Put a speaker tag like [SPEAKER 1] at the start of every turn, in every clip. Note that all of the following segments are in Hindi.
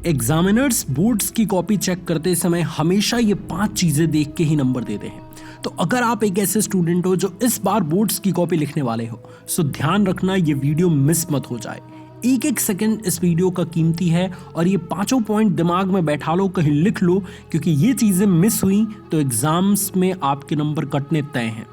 [SPEAKER 1] एग्जामिनर्स बोर्ड्स की कॉपी चेक करते समय हमेशा ये 5 चीजें देख के ही नंबर देते हैं। तो अगर आप एक ऐसे स्टूडेंट हो जो इस बार बोर्ड्स की कॉपी लिखने वाले हो, तो ध्यान रखना ये वीडियो मिस मत हो जाए। एक एक सेकंड इस वीडियो का कीमती है और ये 5 पॉइंट दिमाग में बैठा लो, कहीं लिख लो, क्योंकि ये चीजें मिस हुई तो एग्जाम्स में आपके नंबर कटने तय हैं।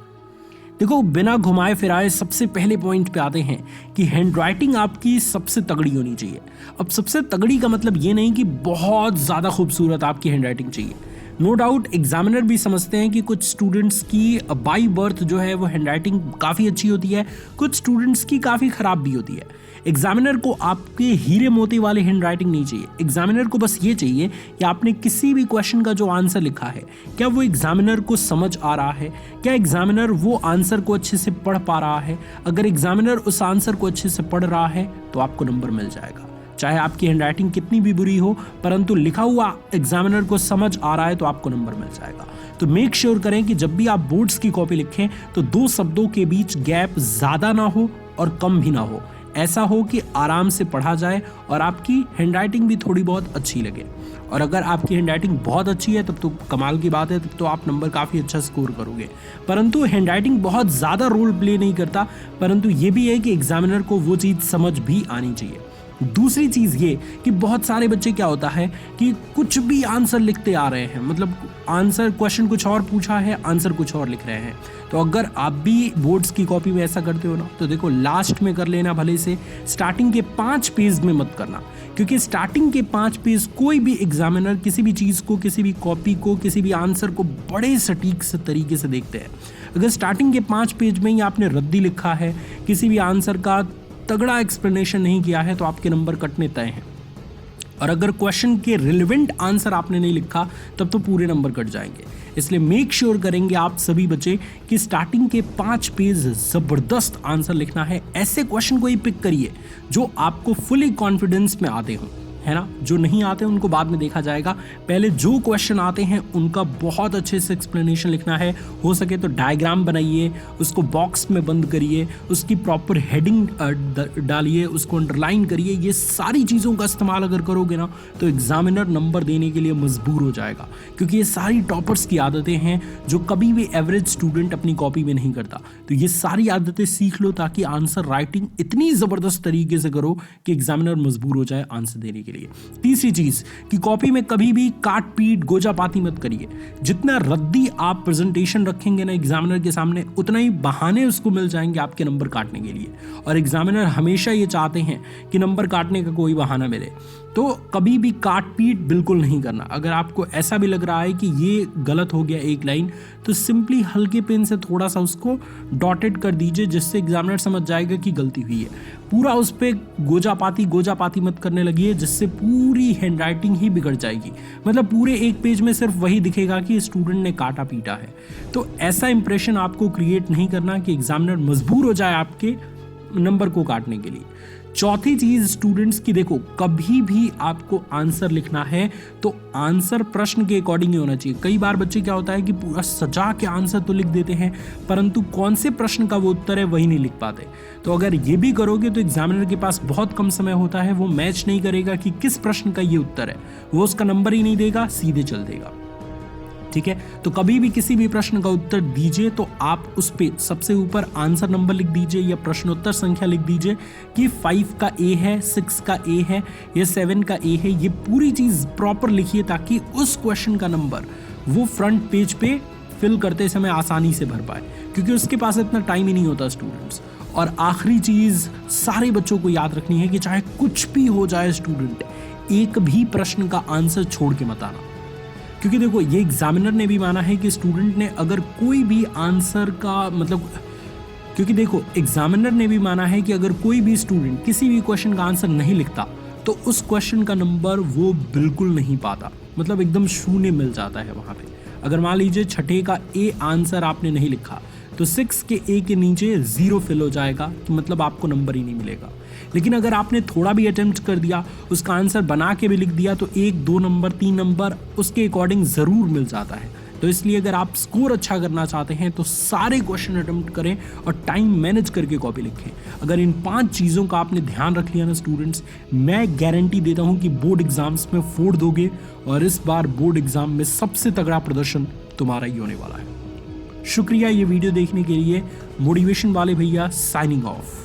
[SPEAKER 1] देखो, बिना घुमाए फिराए सबसे पहले पॉइंट पे आते हैं कि हैंडराइटिंग आपकी सबसे तगड़ी होनी चाहिए। अब सबसे तगड़ी का मतलब ये नहीं कि बहुत ज़्यादा खूबसूरत आपकी हैंडराइटिंग चाहिए। नो डाउट एग्जामिनर भी समझते हैं कि कुछ स्टूडेंट्स की बाई बर्थ जो है वो हैंडराइटिंग काफ़ी अच्छी होती है, कुछ स्टूडेंट्स की काफ़ी ख़राब भी होती है। एग्जामिनर को आपके हीरे मोती वाले हैंडराइटिंग नहीं चाहिए। एग्जामिनर को बस ये चाहिए कि आपने किसी भी क्वेश्चन का जो आंसर लिखा है, क्या वो एग्जामिनर को समझ आ रहा है, क्या एग्जामिनर वो आंसर को अच्छे से पढ़ पा रहा है। अगर एग्जामिनर उस आंसर को अच्छे से पढ़ रहा है तो आपको नंबर मिल जाएगा। चाहे आपकी हैंडराइटिंग कितनी भी बुरी हो, परंतु लिखा हुआ एग्जामिनर को समझ आ रहा है तो आपको नंबर मिल जाएगा। तो मेक श्योर करें कि जब भी आप बोर्ड्स की कॉपी लिखें तो 2 शब्दों के बीच गैप ज़्यादा ना हो और कम भी ना हो। ऐसा हो कि आराम से पढ़ा जाए और आपकी हैंडराइटिंग भी थोड़ी बहुत अच्छी लगे। और अगर आपकी हैंडराइटिंग बहुत अच्छी है तब तो कमाल की बात है, तब तो आप नंबर काफ़ी अच्छा स्कोर करोगे। परंतु हैंडराइटिंग बहुत ज़्यादा रोल प्ले नहीं करता, परंतु ये भी है कि एग्जामिनर को वो चीज़ समझ भी आनी चाहिए। दूसरी चीज़ ये कि बहुत सारे बच्चे क्या होता है कि कुछ भी आंसर लिखते आ रहे हैं, मतलब आंसर क्वेश्चन कुछ और पूछा है, आंसर कुछ और लिख रहे हैं। तो अगर आप भी बोर्ड्स की कॉपी में ऐसा करते हो ना, तो देखो लास्ट में कर लेना भले से, स्टार्टिंग के 5 पेज में मत करना, क्योंकि स्टार्टिंग के 5 पेज कोई भी एग्जामिनर किसी भी चीज़ को, किसी भी कॉपी को, किसी भी आंसर को बड़े सटीक से तरीके से देखते हैं। अगर स्टार्टिंग के 5 पेज में ही आपने रद्दी लिखा है, किसी भी आंसर का तगड़ा एक्सप्लेनेशन नहीं किया है, तो आपके नंबर कटने तय हैं। और अगर क्वेश्चन के रिलेवेंट आंसर आपने नहीं लिखा तब तो पूरे नंबर कट जाएंगे। इसलिए मेक श्योर करेंगे आप सभी बच्चे कि स्टार्टिंग के 5 पेज ज़बरदस्त आंसर लिखना है। ऐसे क्वेश्चन को ही पिक करिए जो आपको फुली कॉन्फिडेंस में आते हों, है ना। जो नहीं आते उनको बाद में देखा जाएगा, पहले जो क्वेश्चन आते हैं उनका बहुत अच्छे से एक्सप्लेनेशन लिखना है। हो सके तो डायग्राम बनाइए, उसको बॉक्स में बंद करिए, उसकी प्रॉपर हेडिंग डालिए, उसको अंडरलाइन करिए। ये सारी चीज़ों का इस्तेमाल अगर करोगे ना तो एग्जामिनर नंबर देने के लिए मजबूर हो जाएगा, क्योंकि ये सारी टॉपर्स की आदतें हैं जो कभी भी एवरेज स्टूडेंट अपनी कॉपी में नहीं करता। तो ये सारी आदतें सीख लो ताकि आंसर राइटिंग इतनी ज़बरदस्त तरीके से करो कि एग्जामिनर मजबूर हो जाए आंसर देने के लिए। तीसरी चीज कि कॉपी में कभी भी काट पीट गोजा पाती मत करिए। जितना रद्दी आप प्रेजेंटेशन रखेंगे ना एग्जामिनर के सामने, उतना ही बहाने उसको मिल जाएंगे आपके नंबर काटने के लिए। और एग्जामिनर हमेशा ये चाहते हैं कि नंबर काटने का कोई बहाना मिले। तो कभी भी काट पीट बिल्कुल नहीं करना। अगर आपको ऐसा भी लग रहा है कि ये गलत हो गया एक लाइन, तो सिंपली हल्के पेन से थोड़ा सा उसको डॉटेड कर दीजिए, जिससे एग्जामिनर समझ जाएगा कि गलती हुई है। पूरा उस पर गोजा पाती मत करने लगिए, जिससे पूरी हैंडराइटिंग ही बिगड़ जाएगी। मतलब पूरे एक पेज में सिर्फ वही दिखेगा कि स्टूडेंट ने काटा पीटा है। तो ऐसा इंप्रेशन आपको क्रिएट नहीं करना कि एग्जामिनर मजबूर हो जाए आपके नंबर को काटने के लिए। चौथी चीज स्टूडेंट्स की, देखो कभी भी आपको आंसर लिखना है तो आंसर प्रश्न के अकॉर्डिंग ही होना चाहिए। कई बार बच्चे क्या होता है कि पूरा सजा के आंसर तो लिख देते हैं, परंतु कौन से प्रश्न का वो उत्तर है वही नहीं लिख पाते। तो अगर ये भी करोगे तो एग्जामिनर के पास बहुत कम समय होता है, वो मैच नहीं करेगा कि किस प्रश्न का ये उत्तर है, वो उसका नंबर ही नहीं देगा, सीधे चल देगा। ठीक है, तो कभी भी किसी भी प्रश्न का उत्तर दीजिए तो आप उस पे सबसे ऊपर आंसर नंबर लिख दीजिए या प्रश्नोत्तर संख्या लिख दीजिए कि 5 का ए है, 6 का ए है या 7 का ए है। ये पूरी चीज प्रॉपर लिखिए ताकि उस क्वेश्चन का नंबर वो फ्रंट पेज पे फिल करते समय आसानी से भर पाए, क्योंकि उसके पास इतना टाइम ही नहीं होता स्टूडेंट्स। और आखिरी चीज सारे बच्चों को याद रखनी है कि चाहे कुछ भी हो जाए स्टूडेंट, एक भी प्रश्न का आंसर छोड़ के मत आना। क्योंकि देखो ये एग्जामिनर ने भी माना है कि स्टूडेंट ने अगर कोई भी आंसर का कोई भी स्टूडेंट किसी भी क्वेश्चन का आंसर नहीं लिखता तो उस क्वेश्चन का नंबर वो बिल्कुल नहीं पाता, मतलब एकदम शून्य मिल जाता है वहाँ पे। अगर मान लीजिए 6 का ए आंसर आपने नहीं लिखा तो 6 के ए के नीचे 0 फिल हो जाएगा, कि मतलब आपको नंबर ही नहीं मिलेगा। लेकिन अगर आपने थोड़ा भी अटेम्प्ट कर दिया, उसका आंसर बना के भी लिख दिया, तो 1, 2 नंबर, 3 नंबर उसके अकॉर्डिंग ज़रूर मिल जाता है। तो इसलिए अगर आप स्कोर अच्छा करना चाहते हैं तो सारे क्वेश्चन अटेम्प्ट करें और टाइम मैनेज करके कॉपी लिखें। अगर इन 5 चीज़ों का आपने ध्यान रख लिया ना स्टूडेंट्स, मैं गारंटी देता हूं कि बोर्ड एग्जाम्स में फोड़ दोगे और इस बार बोर्ड एग्जाम में सबसे तगड़ा प्रदर्शन तुम्हारा ही होने वाला है। शुक्रिया ये वीडियो देखने के लिए। मोटिवेशन वाले भैया साइनिंग ऑफ।